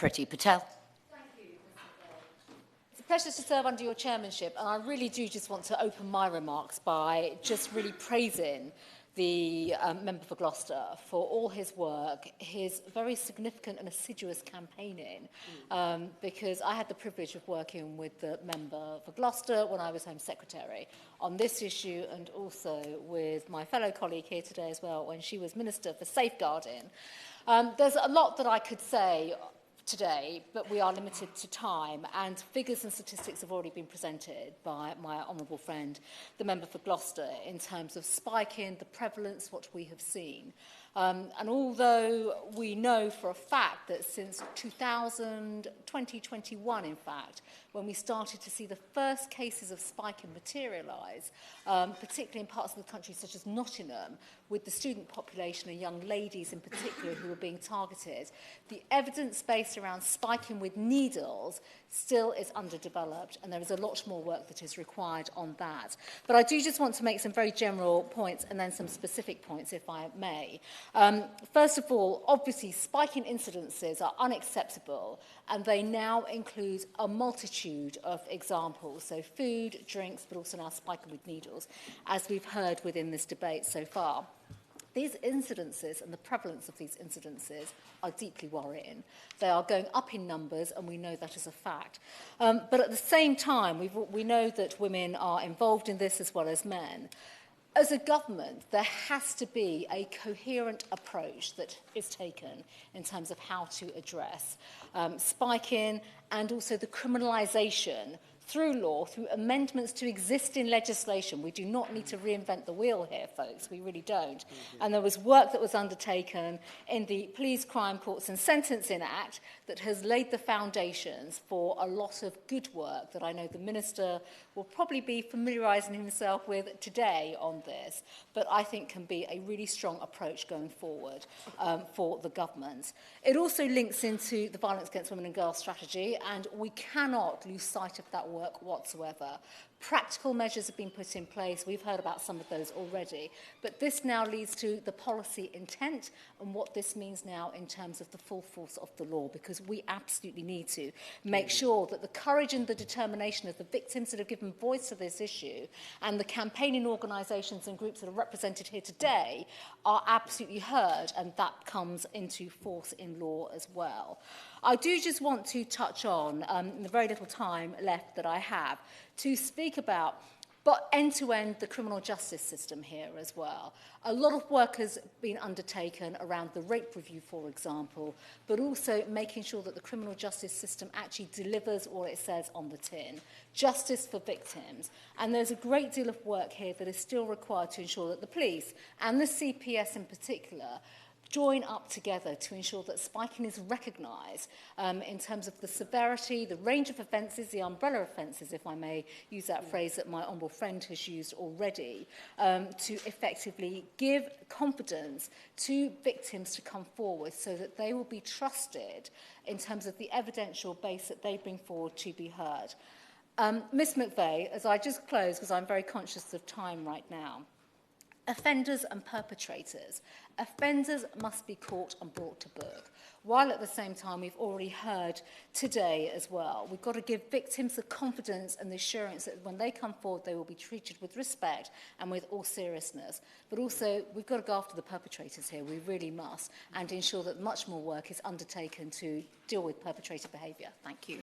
Priti Patel. It's a pleasure to serve under your chairmanship, and I really do just want to open my remarks by just really praising the member for Gloucester for all his work, his very significant and assiduous campaigning, because I had the privilege of working with the member for Gloucester when I was Home Secretary on this issue, and also with my fellow colleague here today as well when she was Minister for Safeguarding. There's a lot that I could say today, but we are limited to time, and figures and statistics have already been presented by my honourable friend, the member for Gloucester, in terms of spiking, the prevalence, what we have seen. And although we know for a fact that since 2021, in fact, when we started to see the first cases of spiking materialise, particularly in parts of the country such as Nottingham, with the student population and young ladies in particular who were being targeted, the evidence base around spiking with needles still is underdeveloped, and there is a lot more work that is required on that. But I do just want to make some very general points and then some specific points, if I may. First of all, obviously, spiking incidences are unacceptable, and they now include a multitude of examples, so food, drinks, but also now spiking with needles, as we've heard within this debate so far. These incidences and the prevalence of these incidences are deeply worrying. They are going up in numbers, and we know that as a fact. But at the same time, we know that women are involved in this as well as men. As a government, there has to be a coherent approach that is taken in terms of how to address spiking and also the criminalisation through law, through amendments to existing legislation. We do not need to reinvent the wheel here, folks. We really don't. And there was work that was undertaken in the Police, Crime, Courts and Sentencing Act that has laid the foundations for a lot of good work that I know the Minister will probably be familiarising himself with today on this, but I think can be a really strong approach going forward for the government. It also links into the Violence Against Women and Girls strategy, and we cannot lose sight of that work whatsoever. Practical measures have been put in place. We've heard about some of those already. But this now leads to the policy intent and what this means now in terms of the full force of the law, because we absolutely need to make sure that the courage and the determination of the victims that have given voice to this issue and the campaigning organisations and groups that are represented here today are absolutely heard, and that comes into force in law as well. I do just want to touch on, in the very little time left that I have, to speak about but end-to-end the criminal justice system here as well. A lot of work has been undertaken around the rape review, for example, but also making sure that the criminal justice system actually delivers what it says on the tin. Justice for victims. And there's a great deal of work here that is still required to ensure that the police, and the CPS in particular, join up together to ensure that spiking is recognised in terms of the severity, the range of offences, the umbrella offences, if I may use that phrase that my honourable friend has used already, to effectively give confidence to victims to come forward so that they will be trusted in terms of the evidential base that they bring forward to be heard. Ms McVeigh, as I just close, because I'm very conscious of time right now, offenders and perpetrators. Offenders must be caught and brought to book, while at the same time we've already heard today as well, we've got to give victims the confidence and the assurance that when they come forward they will be treated with respect and with all seriousness. But also we've got to go after the perpetrators here, we really must, and ensure that much more work is undertaken to deal with perpetrator behaviour. Thank you.